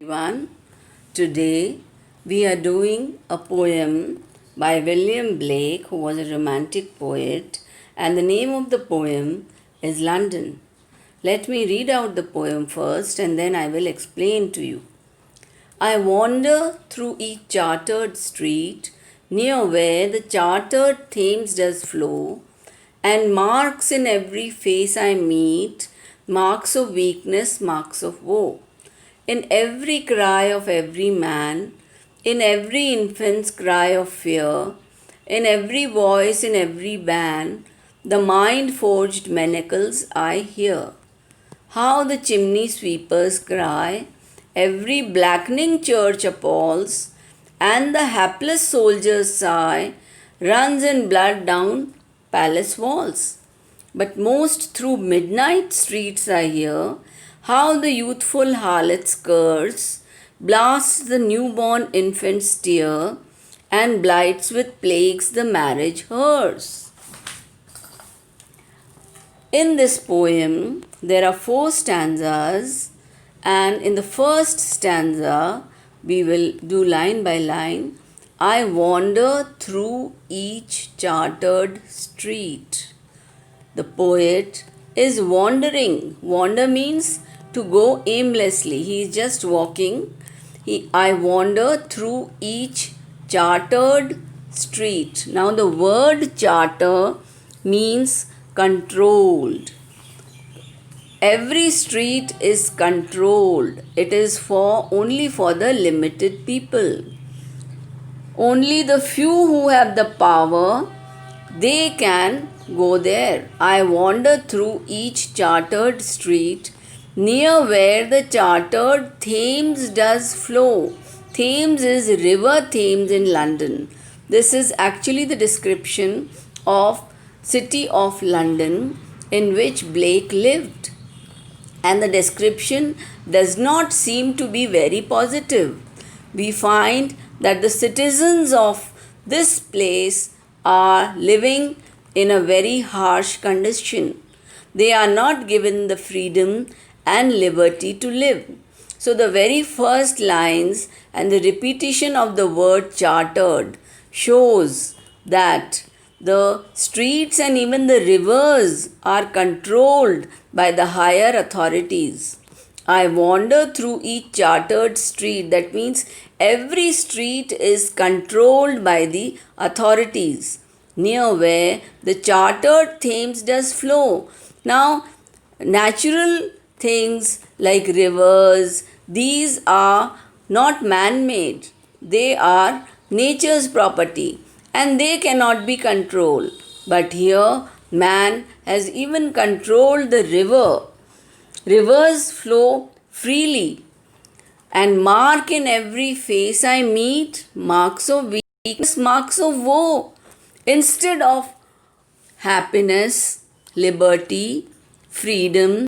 Everyone. Today we are doing a poem by William Blake, who was a romantic poet, and the name of the poem is London. Let me read out the poem first and then I will explain to you. I wander through each chartered street near where the chartered Thames does flow, and marks in every face I meet, marks of weakness, marks of woe. In every cry of every man, in every infant's cry of fear, in every voice, in every band, the mind forged manacles I hear. How the chimney sweepers cry, every blackening church appalls, and the hapless soldier's sigh runs in blood down palace walls. But most through midnight streets I hear how the youthful harlot's curse blasts the newborn infant's tear and blights with plagues the marriage hearse. In this poem, there are 4 stanzas, and in the first stanza, we will do line by line. I wander through each chartered street. The poet is wandering. Wander means to go aimlessly. He is just walking. I wander through each chartered street. Now, the word charter means controlled. Every street is controlled. It is only for the limited people. Only the few who have the power, they can go there. I wander through each chartered street near where the chartered Thames does flow. Thames is River Thames in London. This is actually the description of city of London in which Blake lived. And the description does not seem to be very positive. We find that the citizens of this place are living in a very harsh condition. They are not given the freedom and liberty to live. So the very first lines and the repetition of the word chartered shows that the streets and even the rivers are controlled by the higher authorities. I wander through each chartered street. That means every street is controlled by the authorities near where the chartered Thames does flow. Now, natural things like rivers, these are not man-made. They are nature's property and they cannot be controlled. But here, man has even controlled the river. Rivers flow freely, and mark in every face I meet marks of weakness, marks of woe. Instead of happiness, liberty, freedom,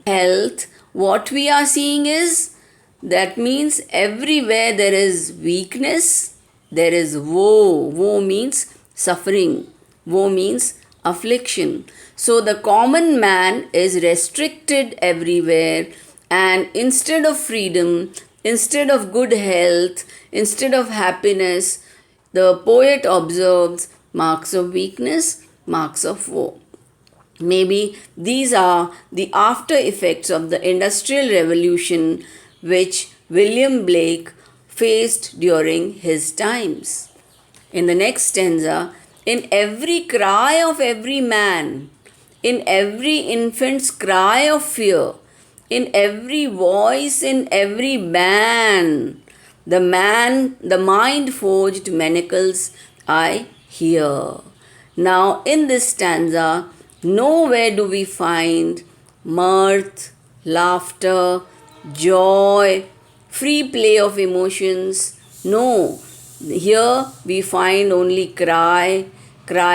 health, what we are seeing is that means everywhere there is weakness, there is woe. Woe means suffering, woe means affliction. So the common man is restricted everywhere, and instead of freedom, instead of good health, instead of happiness, the poet observes marks of weakness, marks of woe. Maybe these are the after effects of the Industrial Revolution which William Blake faced during his times. In the next stanza, in every cry of every man, in every infant's cry of fear, in every voice, in every band, the mind forged manacles I hear. Now, in this stanza, nowhere do we find mirth, laughter, joy, free play of emotions. No, here we find only cry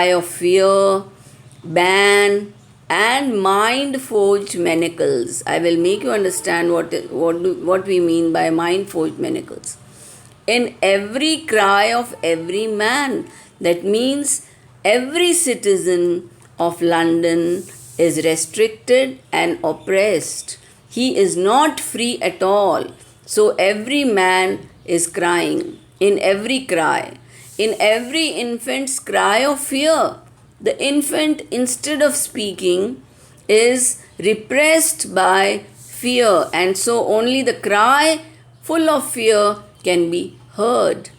of fear, ban, and mind forged manacles. I will make you understand what we mean by mind forged manacles. In every cry of every man, that means every citizen of London is restricted and oppressed. He is not free at all. So every man is crying, in every cry, in every infant's cry of fear. The infant, instead of speaking, is repressed by fear, and so only the cry full of fear can be heard.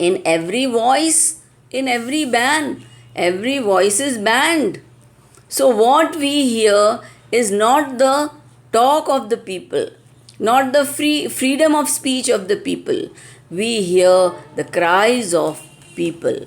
In every voice, in every voice is banned. So, what we hear is not the talk of the people, not the freedom of speech of the people. We hear the cries of people.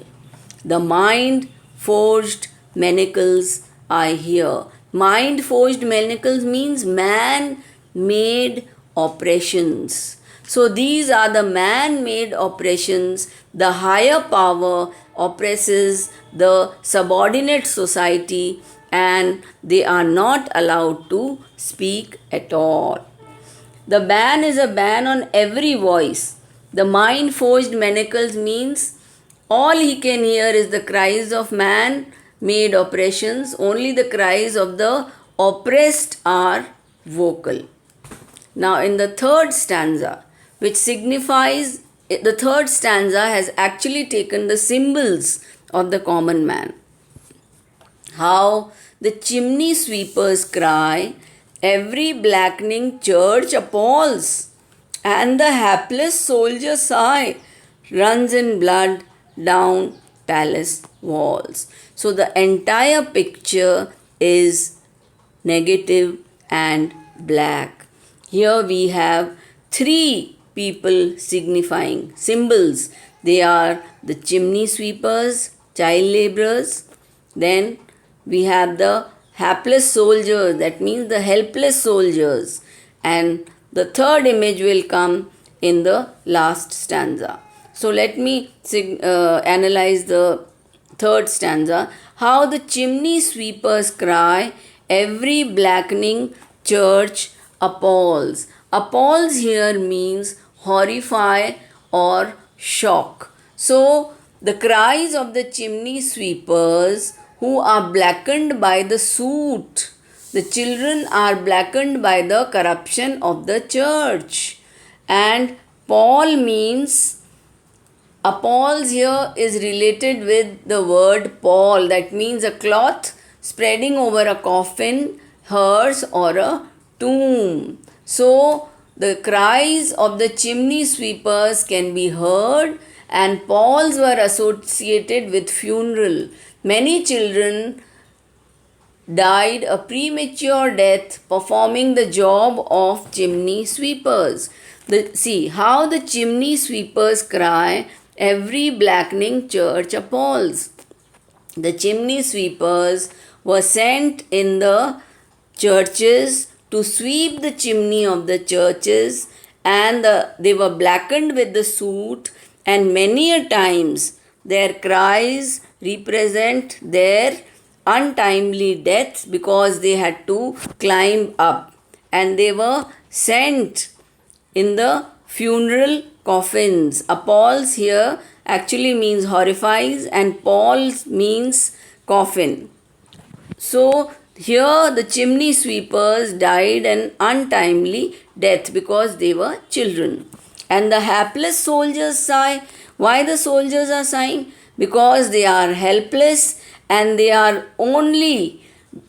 The mind forged manacles I hear. Mind forged manacles means man made oppressions. So these are the man made oppressions. The higher power oppresses the subordinate society and they are not allowed to speak at all. The ban is a ban on every voice. The mind forged manacles means all he can hear is the cries of man made oppressions. Only the cries of the oppressed are vocal. Now, in the third stanza, which signifies the third stanza has actually taken the symbols of the common man. How the chimney sweepers cry, every blackening church appalls, and the hapless soldier sigh, runs in blood down palace walls. So the entire picture is negative and black. Here we have three people signifying symbols. They are the chimney sweepers, child laborers, then we have the hapless soldiers, that means the helpless soldiers, and the third image will come in the last stanza. So let me analyze the third stanza. How the chimney sweepers cry, every blackening church appalls. Appalls here means horrify or shock. So the cries of the chimney sweepers who are blackened by the soot. The children are blackened by the corruption of the church. And pall means, appalls here is related with the word pall, that means a cloth spreading over a coffin, hearse, or a tomb. So the cries of the chimney sweepers can be heard, and palls were associated with funeral. Many children died a premature death performing the job of chimney sweepers. See how the chimney sweepers cry, every blackening church appalls. The chimney sweepers were sent in the churches to sweep the chimney of the churches, and they were blackened with the soot, and many a times their cries represent their untimely deaths because they had to climb up, and they were sent in the funeral coffins. Appalls here actually means horrifies, and palls means coffin. So here the chimney sweepers died an untimely death because they were children. And the hapless soldiers sigh. Why the soldiers are sighing? Because they are helpless and they are only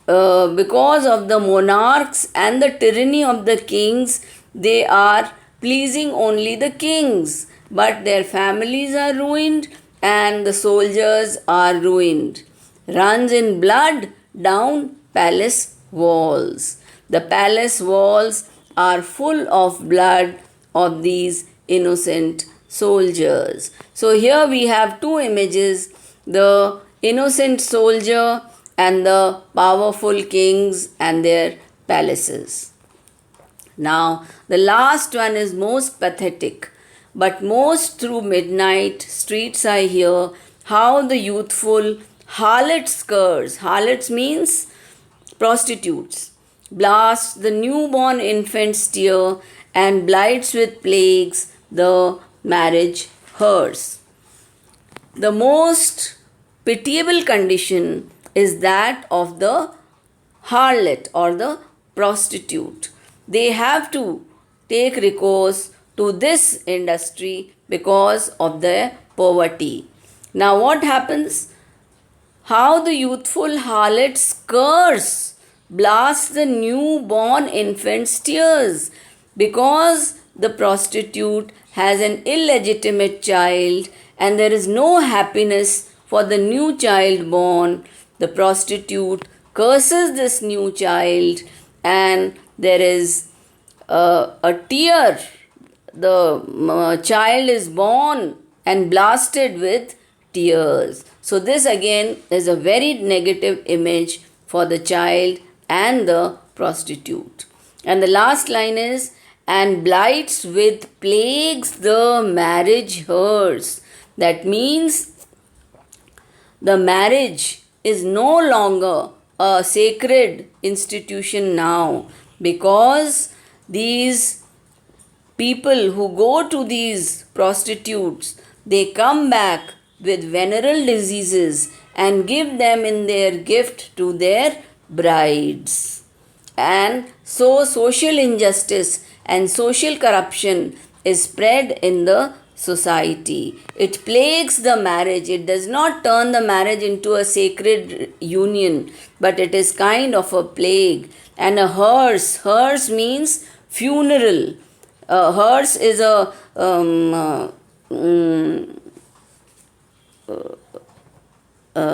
because of the monarchs and the tyranny of the kings, they are pleasing only the kings, but their families are ruined and the soldiers are ruined. Runs in blood down palace walls. The palace walls are full of blood of these innocent soldiers. So here we have two images, the innocent soldier and the powerful kings and their palaces. Now, the last one is most pathetic. But most through midnight streets I hear how the youthful harlots curse. Harlots means prostitutes. Blast the newborn infant's tear and blights with plagues the marriage hearse. The most pitiable condition is that of the harlot or the prostitute. They have to take recourse to this industry because of their poverty. Now, what happens? How the youthful harlot's curse blasts the newborn infant's tears because the prostitute has an illegitimate child and there is no happiness for the new child born. The prostitute curses this new child and there is a tear. The child is born and blasted with tears. So, this again is a very negative image for the child and the prostitute. And the last line is, and blights with plagues the marriage hers. That means the marriage is no longer a sacred institution now, because these people who go to these prostitutes, they come back with venereal diseases and give them in their gift to their brides. And so social injustice and social corruption is spread in the society. It plagues the marriage. It does not turn the marriage into a sacred union, but it is kind of a plague. And a hearse. Hearse means funeral. Hearse is a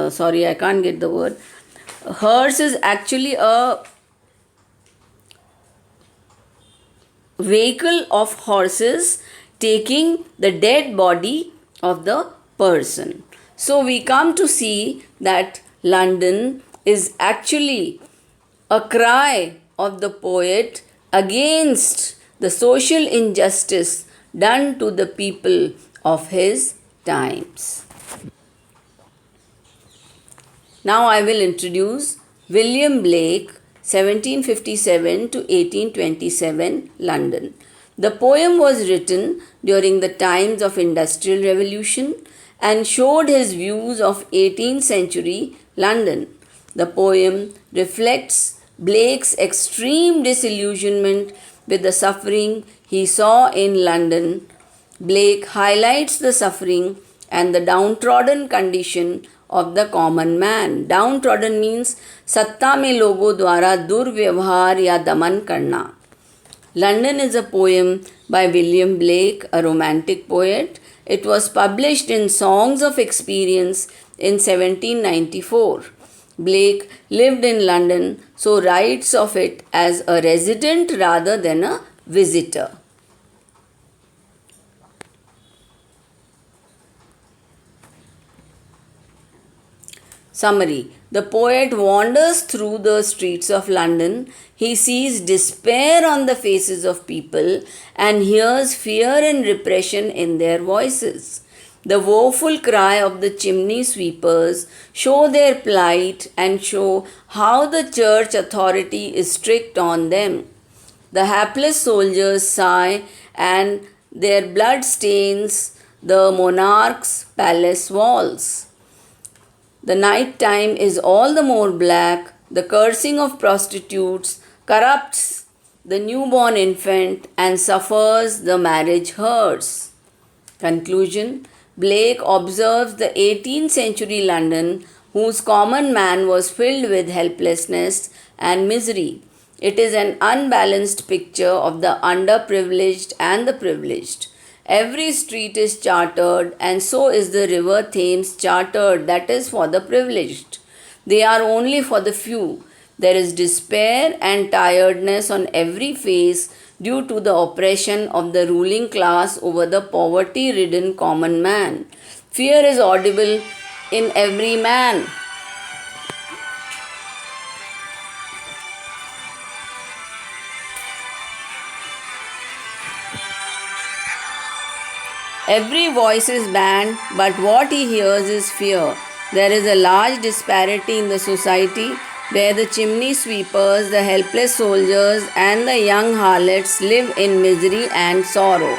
sorry, I can't get the word. Hearse is actually a vehicle of horses taking the dead body of the person. So we come to see that London is actually a cry of the poet against the social injustice done to the people of his times. Now I will introduce William Blake, 1757 to 1827, London. The poem was written during the times of Industrial Revolution and showed his views of 18th century London. The poem reflects Blake's extreme disillusionment with the suffering he saw in London. Blake highlights the suffering and the downtrodden condition of the common man. Downtrodden means सत्ता में लोगों द्वारा दुर्व्यवहार या दमन करना. London is a poem by William Blake, a romantic poet. It was published in Songs of Experience in 1794. Blake lived in London, so writes of it as a resident rather than a visitor. Summary. The poet wanders through the streets of London. He sees despair on the faces of people and hears fear and repression in their voices. The woeful cry of the chimney sweepers show their plight and show how the church authority is strict on them. The hapless soldiers sigh and their blood stains the monarch's palace walls. The night time is all the more black. The cursing of prostitutes corrupts the newborn infant and suffers the marriage hearse. Conclusion. Blake observes the 18th century London, whose common man was filled with helplessness and misery. It is an unbalanced picture of the underprivileged and the privileged. Every street is chartered, and so is the river Thames chartered, that is for the privileged. They are only for the few. There is despair and tiredness on every face due to the oppression of the ruling class over the poverty-ridden common man. Fear is audible in every man. Every voice is banned, but what he hears is fear. There is a large disparity in the society where the chimney sweepers, the helpless soldiers, and the young harlots live in misery and sorrow.